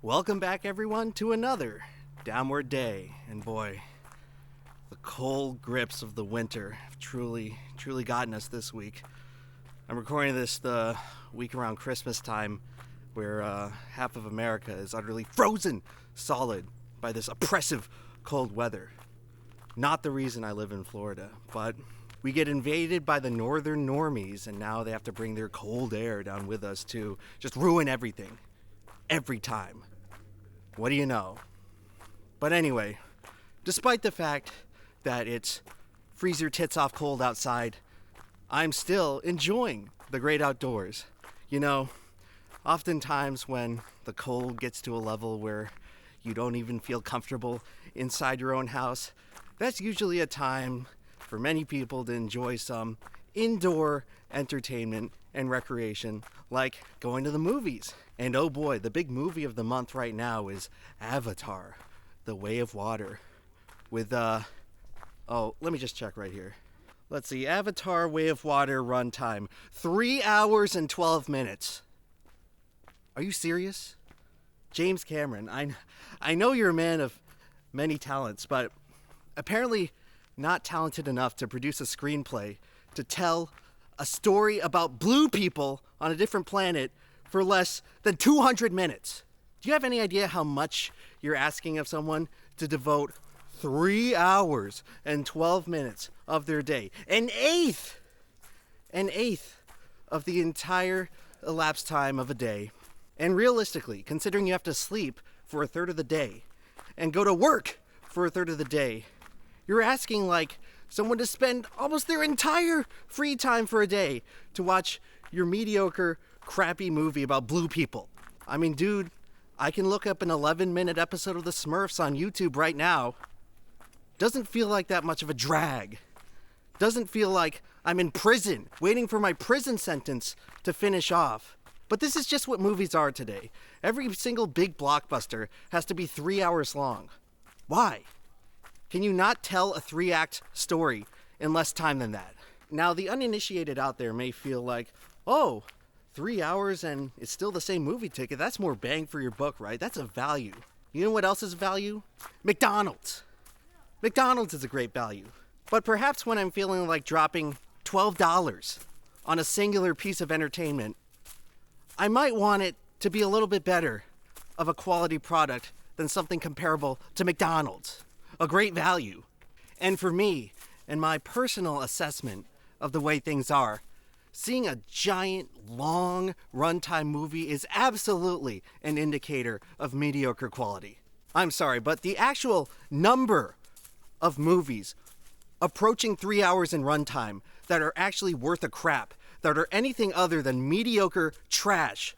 Welcome back, everyone, to another downward day. And boy, the cold grips of the winter have truly gotten us this week. I'm recording this the week around Christmas time, where half of America is utterly frozen solid by this oppressive cold weather. Not the reason I live in Florida, but we get invaded by the northern normies, and now they have to bring their cold air down with us to just ruin everything. Every time. What do you know? But anyway, despite the fact that it's freeze your tits off cold outside, I'm still enjoying the great outdoors. You know, oftentimes when the cold gets to a level where you don't even feel comfortable inside your own house, that's usually a time for many people to enjoy some indoor entertainment and recreation, like going to the movies. And oh boy, the big movie of the month right now is Avatar: The Way of Water. With, let me just check right here. Let's see, Avatar: Way of Water runtime, 3 hours and 12 minutes. Are you serious? James Cameron, I know you're a man of many talents, but apparently not talented enough to produce a screenplay to tell a story about blue people on a different planet for less than 200 minutes. Do you have any idea how much you're asking of someone to devote 3 hours and 12 minutes of their day? An eighth of the entire elapsed time of a day. And realistically, considering you have to sleep for a third of the day and go to work for a third of the day, you're asking like someone to spend almost their entire free time for a day to watch your mediocre, crappy movie about blue people. I mean, dude, I can look up an 11-minute episode of The Smurfs on YouTube right now. Doesn't feel like that much of a drag. Doesn't feel like I'm in prison, waiting for my prison sentence to finish off. But this is just what movies are today. Every single big blockbuster has to be 3 hours long. Why? Can you not tell a 3-act story in less time than that? Now, the uninitiated out there may feel like, oh, 3 hours and it's still the same movie ticket. That's more bang for your buck, right? That's a value. You know what else is value? McDonald's. McDonald's is a great value. But perhaps when I'm feeling like dropping $12 on a singular piece of entertainment, I might want it to be a little bit better of a quality product than something comparable to McDonald's. A great value. And for me, and my personal assessment of the way things are, seeing a giant, long runtime movie is absolutely an indicator of mediocre quality. I'm sorry, but the actual number of movies approaching 3 hours in runtime that are actually worth a crap, that are anything other than mediocre trash,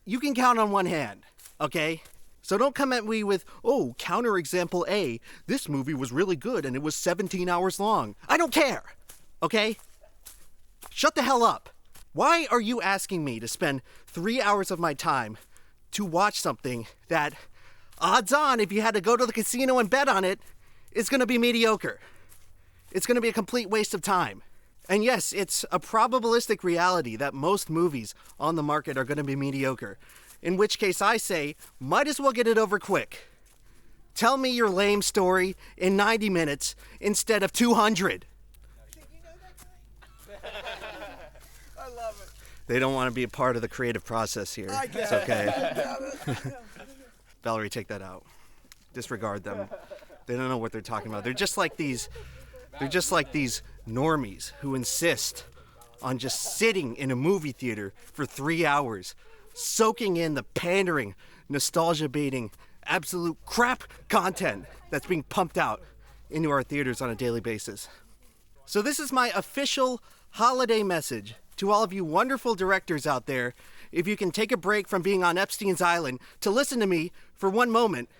you can count on one hand, okay? So don't come at me with, oh, counterexample A, this movie was really good and it was 17 hours long. I don't care, okay? Shut the hell up. Why are you asking me to spend 3 hours of my time to watch something that, odds on, if you had to go to the casino and bet on it, is going to be mediocre? It's going to be a complete waste of time. And yes, it's a probabilistic reality that most movies on the market are going to be mediocre. In which case I say, might as well get it over quick. Tell me your lame story in 90 minutes instead of 200. I love it. They don't want to be a part of the creative process here. It's okay. Valerie, take that out. Disregard them. They don't know what they're talking about. They're just like these normies who insist on just sitting in a movie theater for 3 hours, soaking in the pandering, nostalgia-baiting, absolute crap content that's being pumped out into our theaters on a daily basis. So this is my official holiday message to all of you wonderful directors out there. If you can take a break from being on Epstein's Island to listen to me for one moment,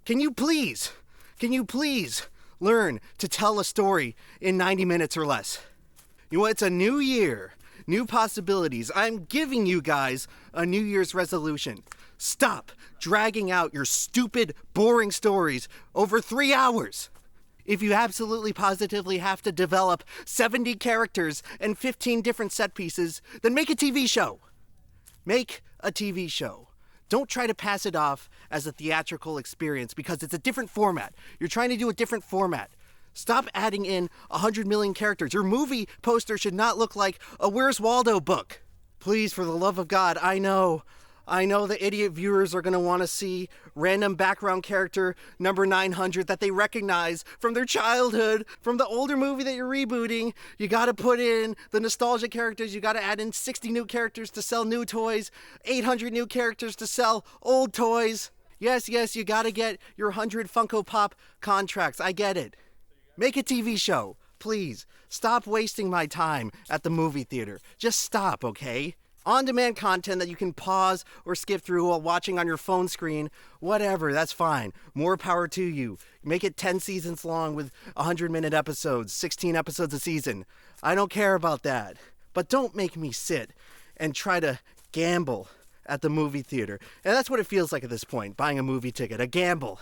can you please learn to tell a story in 90 minutes or less? You know what? It's a new year, new possibilities. I'm giving you guys a New Year's resolution. Stop dragging out your stupid, boring stories over 3 hours. If you absolutely positively have to develop 70 characters and 15 different set pieces, then make a TV show. Make a TV show. Don't try to pass it off as a theatrical experience because it's a different format. You're trying to do a different format. Stop adding in 100 million characters. Your movie poster should not look like a Where's Waldo book. Please, for the love of God, I know the idiot viewers are going to want to see random background character number 900 that they recognize from their childhood, from the older movie that you're rebooting. You got to put in the nostalgia characters. You got to add in 60 new characters to sell new toys, 800 new characters to sell old toys. Yes, you got to get your 100 Funko Pop contracts. I get it. Make a TV show. Please, stop wasting my time at the movie theater. Just stop, okay? On-demand content that you can pause or skip through while watching on your phone screen, whatever, that's fine. More power to you. Make it 10 seasons long with 100-minute episodes, 16 episodes a season. I don't care about that. But don't make me sit and try to gamble at the movie theater. And that's what it feels like at this point, buying a movie ticket, a gamble.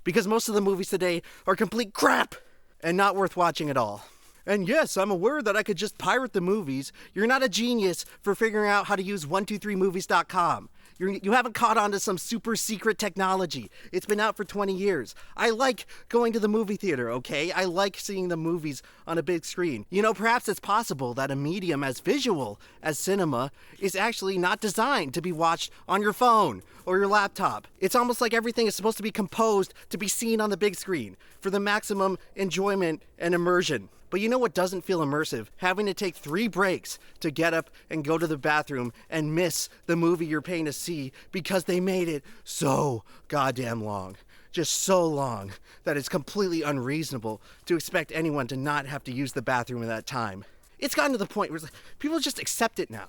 Because most of the movies today are complete crap and not worth watching at all. And yes, I'm aware that I could just pirate the movies. You're not a genius for figuring out how to use 123movies.com. You haven't caught on to some super secret technology. It's been out for 20 years. I like going to the movie theater, okay? I like seeing the movies on a big screen. You know, perhaps it's possible that a medium as visual as cinema is actually not designed to be watched on your phone or your laptop. It's almost like everything is supposed to be composed to be seen on the big screen for the maximum enjoyment and immersion. But you know what doesn't feel immersive? Having to take 3 breaks to get up and go to the bathroom and miss the movie you're paying to see because they made it so goddamn long. Just so long that it's completely unreasonable to expect anyone to not have to use the bathroom at that time. It's gotten to the point where it's like, people just accept it now.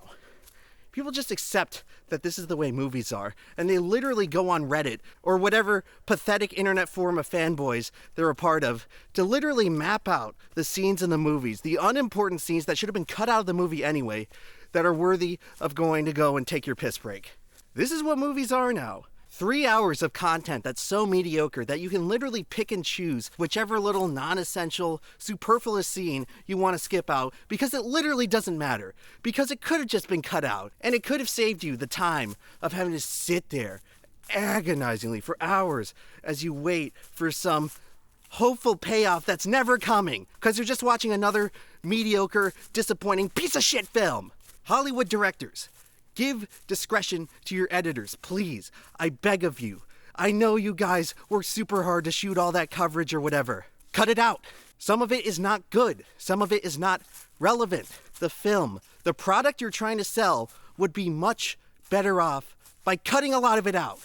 People just accept that this is the way movies are, and they literally go on Reddit or whatever pathetic internet forum of fanboys they're a part of to literally map out the scenes in the movies, the unimportant scenes that should have been cut out of the movie anyway, that are worthy of going to go and take your piss break. This is what movies are now. 3 hours of content that's so mediocre that you can literally pick and choose whichever little non-essential, superfluous scene you want to skip out because it literally doesn't matter. Because it could have just been cut out, and it could have saved you the time of having to sit there agonizingly for hours as you wait for some hopeful payoff that's never coming because you're just watching another mediocre, disappointing piece of shit film. Hollywood directors, give discretion to your editors, please. I beg of you. I know you guys work super hard to shoot all that coverage or whatever. Cut it out. Some of it is not good. Some of it is not relevant. The film, the product you're trying to sell would be much better off by cutting a lot of it out.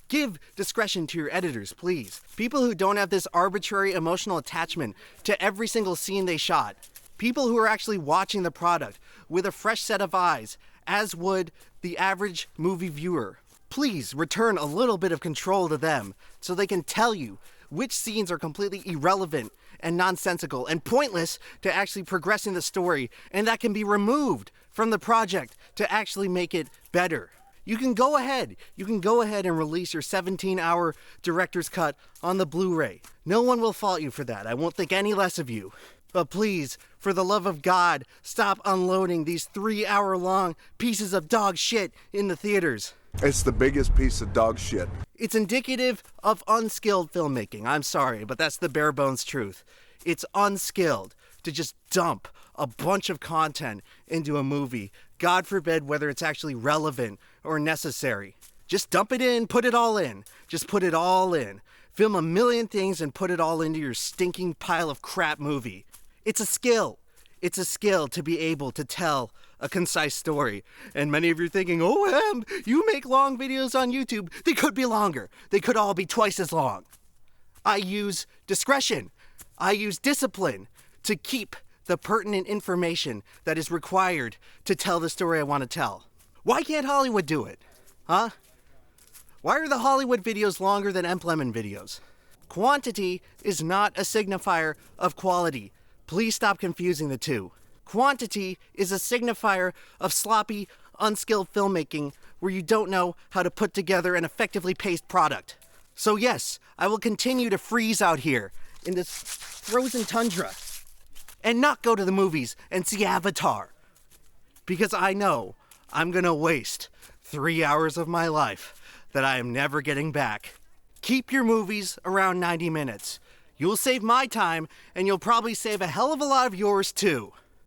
Give discretion to your editors, please. People who don't have this arbitrary emotional attachment to every single scene they shot. People who are actually watching the product with a fresh set of eyes, as would the average movie viewer. Please return a little bit of control to them so they can tell you which scenes are completely irrelevant and nonsensical and pointless to actually progressing the story, and that can be removed from the project to actually make it better. You can go ahead and release your 17-hour director's cut on the Blu-ray. No one will fault you for that. I won't think any less of you. But please, for the love of God, stop unloading these 3-hour-long pieces of dog shit in the theaters. It's the biggest piece of dog shit. It's indicative of unskilled filmmaking. I'm sorry, but that's the bare bones truth. It's unskilled to just dump a bunch of content into a movie. God forbid whether it's actually relevant or necessary. Just dump it in, put it all in. Just put it all in. Film a million things and put it all into your stinking pile of crap movie. It's a skill. It's a skill to be able to tell a concise story. And many of you are thinking, oh, you make long videos on YouTube. They could be longer. They could all be twice as long. I use discretion. I use discipline to keep the pertinent information that is required to tell the story I want to tell. Why can't Hollywood do it? Huh? Why are the Hollywood videos longer than Emplemon videos? Quantity is not a signifier of quality. Please stop confusing the two. Quantity is a signifier of sloppy, unskilled filmmaking where you don't know how to put together an effectively paced product. So yes, I will continue to freeze out here in this frozen tundra and not go to the movies and see Avatar. Because I know I'm gonna waste 3 hours of my life that I am never getting back. Keep your movies around 90 minutes. You'll save my time, and you'll probably save a hell of a lot of yours too.